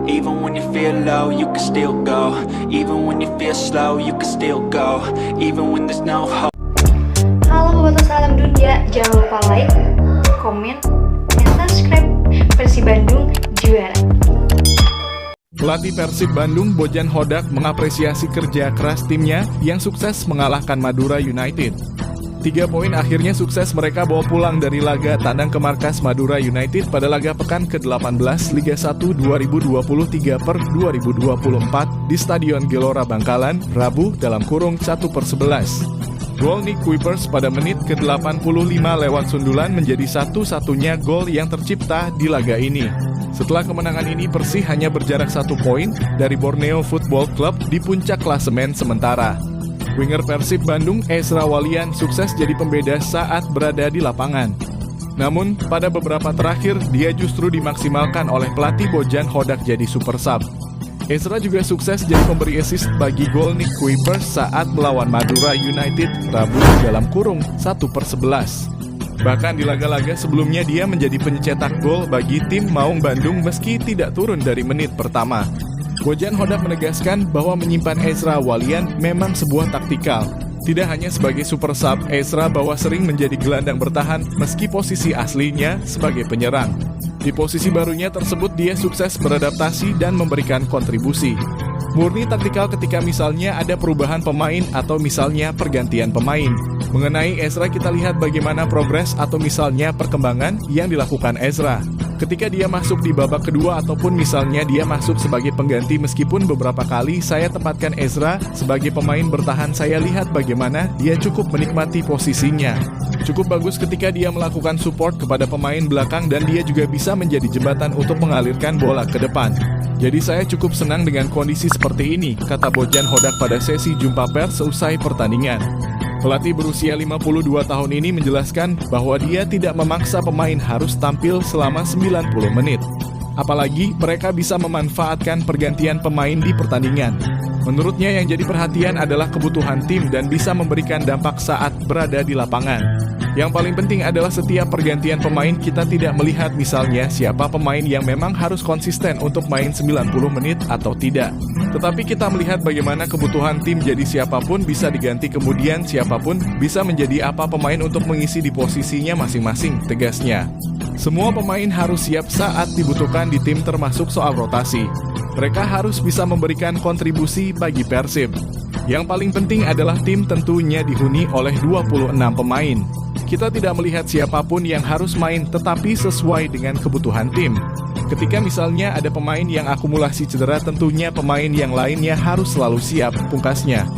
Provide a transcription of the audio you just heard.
Even when you feel low, you can still go. Even when you feel slow, you can still go. Even when there's no hope. Halo Bobotoh Salam Dunia, jangan lupa like, komen, dan subscribe. Persib Bandung juara. Pelatih Persib Bandung Bojan Hodak mengapresiasi kerja keras timnya yang sukses mengalahkan Madura United. 3 poin akhirnya sukses mereka bawa pulang dari laga tandang ke markas Madura United pada laga pekan ke-18 Liga 1 2023/2024 di Stadion Gelora Bangkalan, Rabu (1/11). Gol Nick Kuipers pada menit ke-85 lewat sundulan menjadi satu-satunya gol yang tercipta di laga ini. Setelah kemenangan ini, Persib hanya berjarak 1 poin dari Borneo Football Club di puncak klasemen sementara. Winger Persib Bandung, Ezra Walian, sukses jadi pembeda saat berada di lapangan. Namun, pada beberapa terakhir, dia justru dimaksimalkan oleh pelatih Bojan Hodak jadi super sub. Ezra juga sukses jadi pemberi assist bagi gol Nick Kuipers saat melawan Madura United Rabu (1/11). Bahkan di laga-laga sebelumnya dia menjadi pencetak gol bagi tim Maung Bandung meski tidak turun dari menit pertama. Bojan Hodak menegaskan bahwa menyimpan Ezra Walian memang sebuah taktikal. Tidak hanya sebagai super sub, Ezra bahwa sering menjadi gelandang bertahan meski posisi aslinya sebagai penyerang. Di posisi barunya tersebut dia sukses beradaptasi dan memberikan kontribusi. Murni taktikal ketika misalnya ada perubahan pemain atau misalnya pergantian pemain. Mengenai Ezra kita lihat bagaimana progres atau misalnya perkembangan yang dilakukan Ezra. Ketika dia masuk di babak kedua ataupun misalnya dia masuk sebagai pengganti meskipun beberapa kali saya tempatkan Ezra sebagai pemain bertahan, saya lihat bagaimana dia cukup menikmati posisinya. Cukup bagus ketika dia melakukan support kepada pemain belakang dan dia juga bisa menjadi jembatan untuk mengalirkan bola ke depan. Jadi saya cukup senang dengan kondisi seperti ini, kata Bojan Hodak pada sesi jumpa pers seusai pertandingan. Pelatih berusia 52 tahun ini menjelaskan bahwa dia tidak memaksa pemain harus tampil selama 90 menit. Apalagi mereka bisa memanfaatkan pergantian pemain di pertandingan. Menurutnya yang jadi perhatian adalah kebutuhan tim dan bisa memberikan dampak saat berada di lapangan. Yang paling penting adalah setiap pergantian pemain kita tidak melihat misalnya siapa pemain yang memang harus konsisten untuk main 90 menit atau tidak. Tetapi kita melihat bagaimana kebutuhan tim, jadi siapapun bisa diganti, kemudian siapapun bisa menjadi apa pemain untuk mengisi di posisinya masing-masing, tegasnya. Semua pemain harus siap saat dibutuhkan di tim termasuk soal rotasi. Mereka harus bisa memberikan kontribusi bagi Persib. Yang paling penting adalah tim tentunya dihuni oleh 26 pemain. Kita tidak melihat siapapun yang harus main tetapi sesuai dengan kebutuhan tim. Ketika misalnya ada pemain yang akumulasi cedera, tentunya pemain yang lainnya harus selalu siap, pungkasnya.